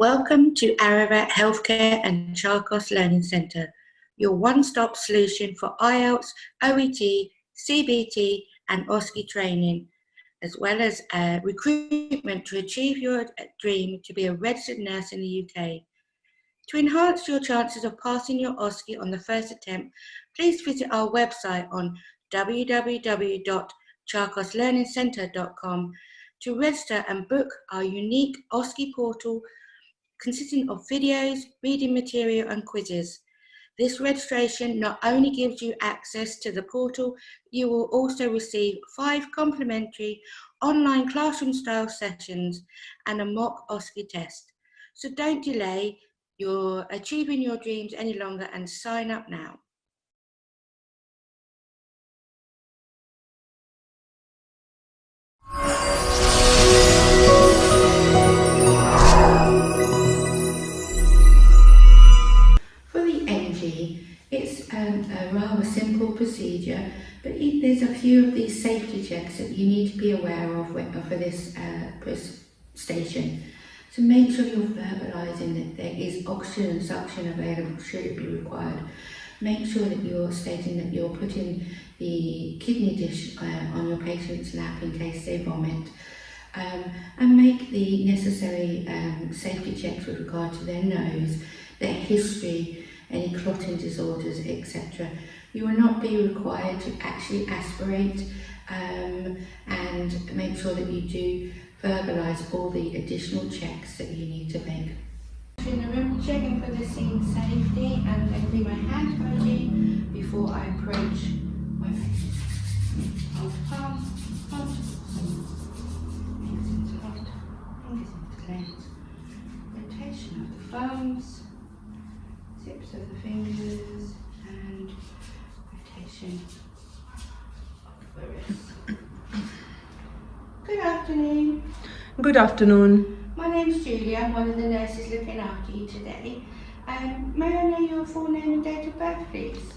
Welcome to Ararat Healthcare and Charkos Learning Centre, your one-stop solution for IELTS, OET, CBT and OSCE training, as well as recruitment to achieve your dream to be a registered nurse in the UK. To enhance your chances of passing your OSCE on the first attempt, please visit our website on www.charkoslearningcentre.com to register and book our unique OSCE portal consisting of videos, reading material and quizzes. This registration not only gives you access to the portal, you will also receive 5 complimentary online classroom-style sessions and a mock OSCE test. So don't delay your achieving your dreams any longer and sign up now. It's a rather simple procedure, but there's a few of these safety checks that you need to be aware of for this station. So make sure you're verbalising that there is oxygen and suction available should it be required. Make sure that you're stating that you're putting the kidney dish on your patient's lap in case they vomit. And make the necessary safety checks with regard to their nose, their history, any clotting disorders, etc. You will not be required to actually aspirate and make sure that you do verbalise all the additional checks that you need to make. In the room, checking for the scene safety, and then do my hand hygiene before I approach my patient. Hold palm, hold, fingers into hold, fingers into cleanse, rotation of the thumbs, tips of the fingers and rotation of the wrist. Good afternoon. Good afternoon. My name's Julia. I'm one of the nurses looking after you today. May I know your full name and date of birth, please?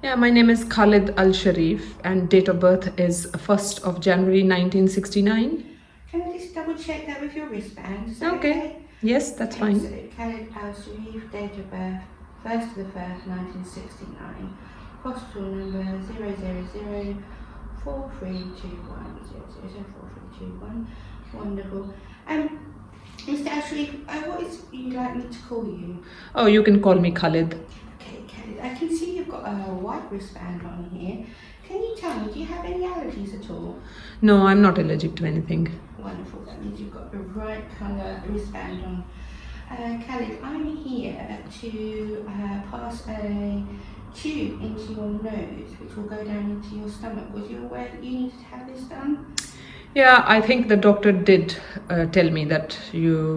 Yeah, my name is Khalid Al Sharif and date of birth is 1st of January 1969. Can I just double check that with your wristband? Okay. Yes, that's fine. So Khalid Al Sharif, date of birth 1st of the 1st, 1969. Hospital number 0004321. 0004321. Wonderful. Mr. Al Sharif, what is you'd like me to call you? Oh, you can call me Khalid. Okay, Khalid. I can see you've got a white wristband on here. Can you tell me, do you have any allergies at all? No, I'm not allergic to anything. Wonderful. That means you've got the right colour wristband on. Khalid, I'm here to pass a tube into your nose, which will go down into your stomach. Was you aware that you needed to have this done? Yeah, I think the doctor did tell me that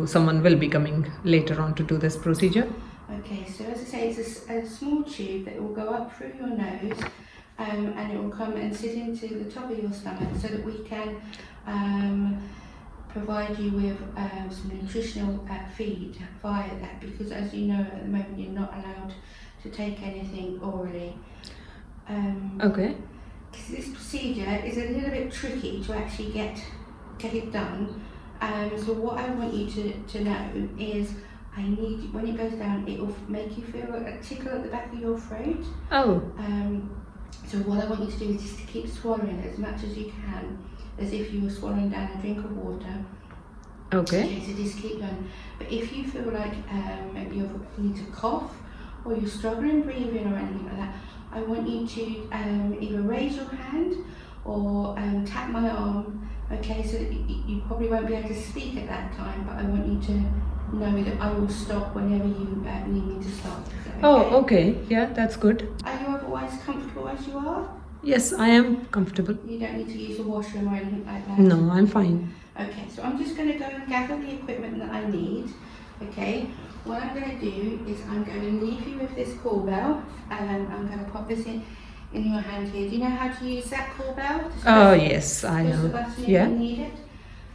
someone will be coming later on to do this procedure. Okay, so as I say, it's a small tube that will go up through your nose and it will come and sit into the top of your stomach so that we can provide you with some nutritional feed via that, because as you know at the moment you're not allowed to take anything orally. Okay. Because this procedure is a little bit tricky to actually get it done. So what I want you to know is I need, when it goes down, it will make you feel a tickle at the back of your throat. Oh. So what I want you to do is just to keep swallowing as much as you can, as if you were swallowing down a drink of water. Okay. So just keep going. But if you feel like you need to cough or you're struggling breathing or anything like that, I want you to either raise your hand or tap my arm, okay, so that you probably won't be able to speak at that time, but I want you to know that I will stop whenever you need me to stop. Okay? Oh, okay. Yeah, that's good. Are you otherwise comfortable as you are? Yes, I am comfortable. You don't need to use the washroom or anything like that? No, I'm fine. Okay, so I'm just going to go and gather the equipment that I need, okay? What I'm going to do is I'm going to leave you with this call bell, and I'm going to pop this in your hand here. Do you know how to use that call bell? Oh, yes, I know. The button Yeah. if you need it.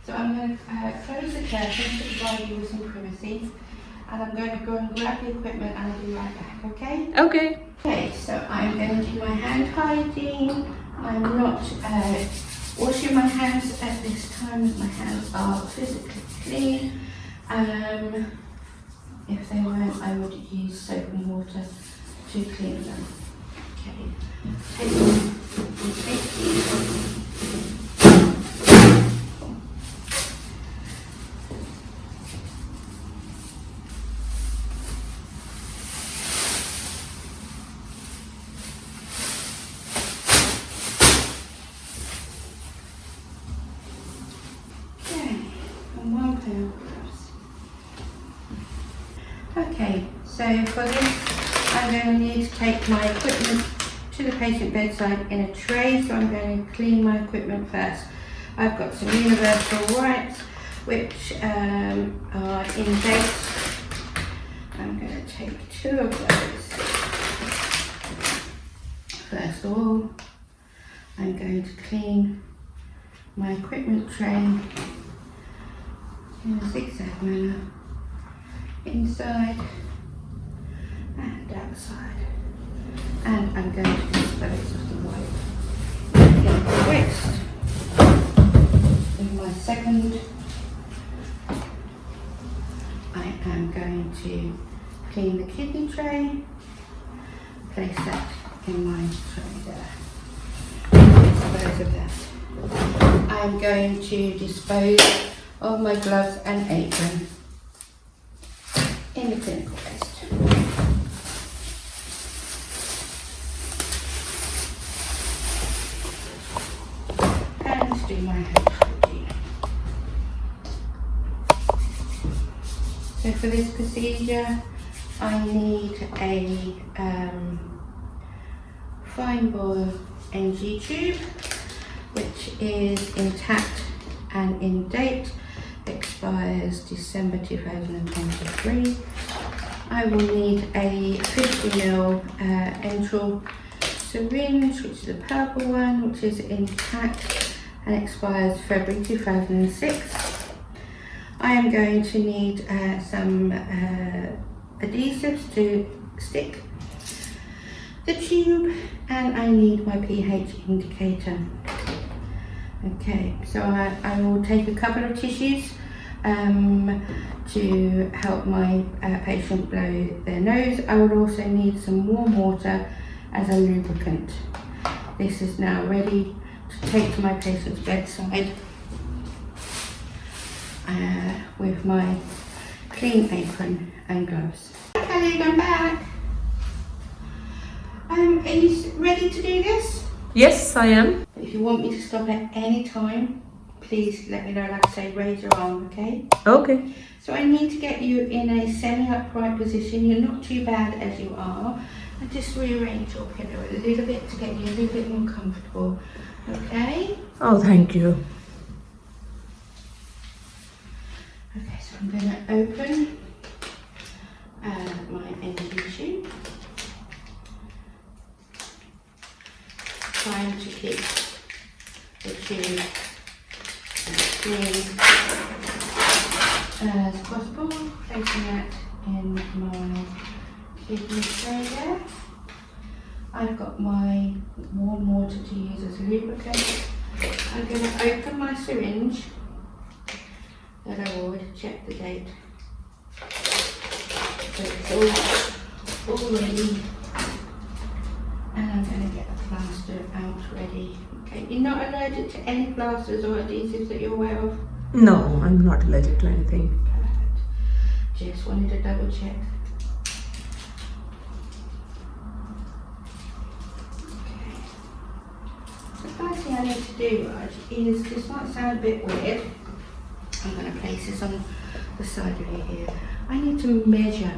So I'm going to close the curtain to provide you with some privacy, and I'm going to go and grab the equipment and I'll be right back, okay? Okay. Okay, so I'm going to do my hand hygiene. I'm not washing my hands at this time as my hands are physically clean. If they weren't, I would use soap and water to clean them. Okay. And 1 pair of gloves. Okay, so for this I'm going to need to take my equipment to the patient bedside in a tray, so I'm going to clean my equipment first. I've got some universal wipes which are in date. I'm going to take 2 of those. First of all, I'm going to clean my equipment tray in a zigzag manner, inside and outside, and I'm going to dispose of the white in the waste. In my second, I am going to clean the kidney tray, place that in my tray there, dispose of that. I'm going to dispose of my gloves and apron in the clinical waste. And do my hand hygiene. So for this procedure, I need a fine bore NG tube, which is intact and in date, expires December 2023. I will need a 50ml enteral syringe, which is the purple one, which is intact and expires February 2006. I am going to need some adhesives to stick the tube, and I need my pH indicator. Okay, so I will take a couple of tissues to help my patient blow their nose. I would also need some warm water as a lubricant. This is now ready to take to my patient's bedside with my clean apron and gloves. Okay, I'm back. Are you ready to do this? Yes, I am. If you want me to stop at any time, please let me know. Like I say, raise your arm, okay? Okay. So I need to get you in a semi-upright position. You're not too bad as you are. And just rearrange your pillow a little bit to get you a little bit more comfortable, okay? Oh, thank you. Okay, so I'm going to open my NG tube. Trying to keep the tube as clean as possible, placing that in my kidney tray there. I've got my warm water to use as a lubricant. I'm going to open my syringe that I've already checked the date. So it's all ready. And I'm going to get the plaster out ready. Okay, you're not allergic to any plasters or adhesives that you're aware of? No, I'm not allergic to anything. Perfect. Just wanted to double check. Okay. The first thing I need to do, Raj, is, this might sound a bit weird, I'm going to place this on the side of your ear. I need to measure,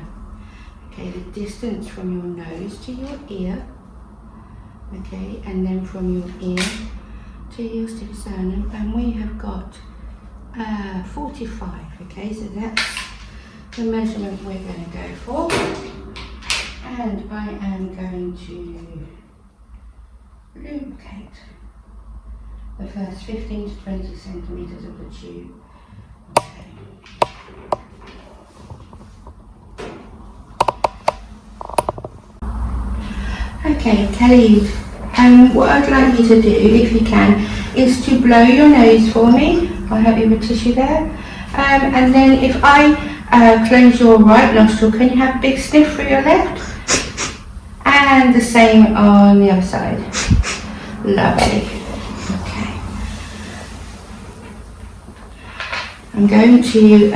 okay, the distance from your nose to your ear. Okay, and then from your ear to your sternum, and we have got 45. Okay, so that's the measurement we're going to go for, and I am going to lubricate the first 15 to 20 centimeters of the tube. Okay. Okay, Khalid, what I'd like you to do, if you can, is to blow your nose for me. I'll have you with tissue there. And then if I close your right nostril. Can you have a big sniff through your left? And the same on the other side. Lovely. Okay. I'm going to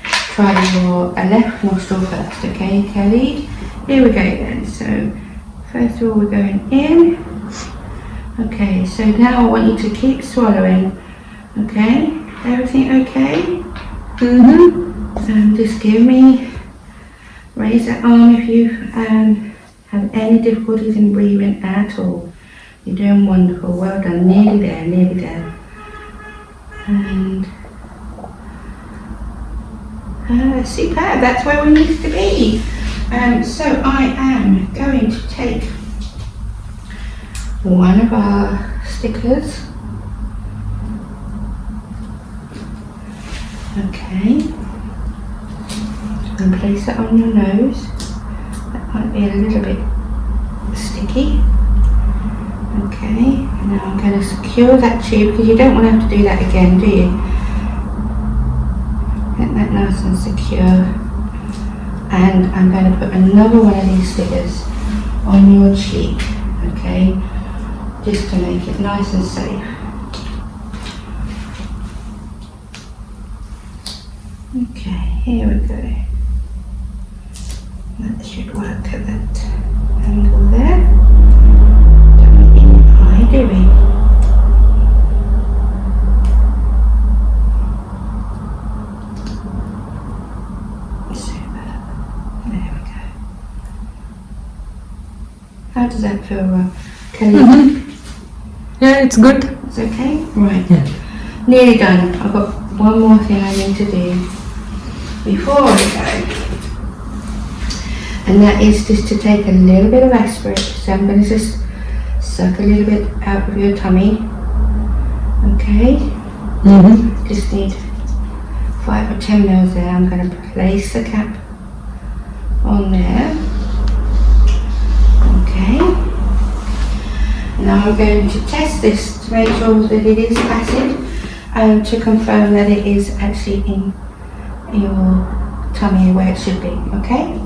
try your left nostril first, okay, Kelly? Here we go then. So first of all, we're going in. Okay, so now I want you to keep swallowing. Okay, everything okay? Just raise that arm if you have any difficulties in breathing at all. You're doing wonderful. Well done. Nearly there, nearly there. And superb. That's where we need to be. So I am going to take one of our stickers. Okay. And place it on your nose. That might be a little bit sticky. Okay. And now I'm going to secure that tube because you don't want to have to do that again, do you? Get that nice and secure. And I'm going to put another one of these stickers on your cheek, okay, just to make it nice and safe. Okay, here we go. That should work at that angle there. Don't want it in your eye, do we? How does that feel, Kelly? Yeah, it's good. It's okay? Right. Yeah. Nearly done. I've got one more thing I need to do before we go. And that is just to take a little bit of aspirin. So I'm going to just suck a little bit out of your tummy. Okay? Just need 5 or 10 mils there. I'm going to place the cap on there. Okay. Now I'm going to test this to make sure that it is acid and to confirm that it is actually in your tummy where it should be, okay?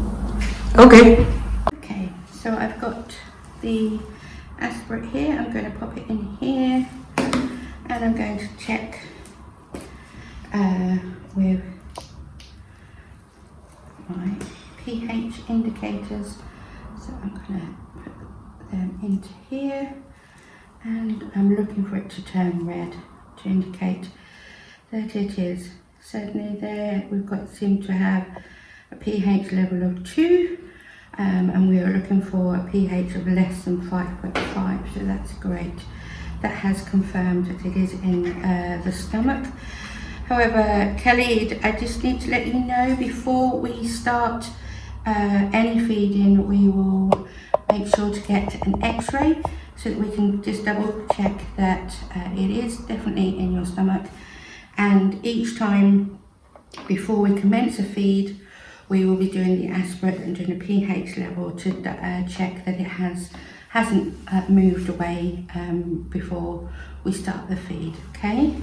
Okay. Okay, so I've got the aspirate here. I'm going to pop it in here and I'm going to check with my pH indicators. So I'm going to put them into here and I'm looking for it to turn red to indicate that it is certainly there. We've got seem to have a pH level of 2 and we are looking for a pH of less than 5.5, so that's great. That has confirmed that it is in the stomach. However, Kelly, I just need to let you know before we start any feeding, we will make sure to get an x-ray so that we can just double check that it is definitely in your stomach. And each time before we commence a feed, we will be doing the aspirate and doing a pH level to check that it hasn't moved away before we start the feed, okay?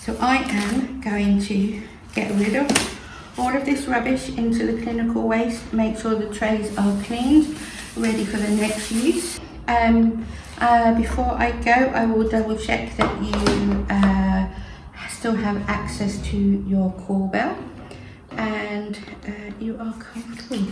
So I am going to get rid of all of this rubbish into the clinical waste, make sure the trays are cleaned, ready for the next use. Before I go, I will double check that you still have access to your call bell and you are comfortable.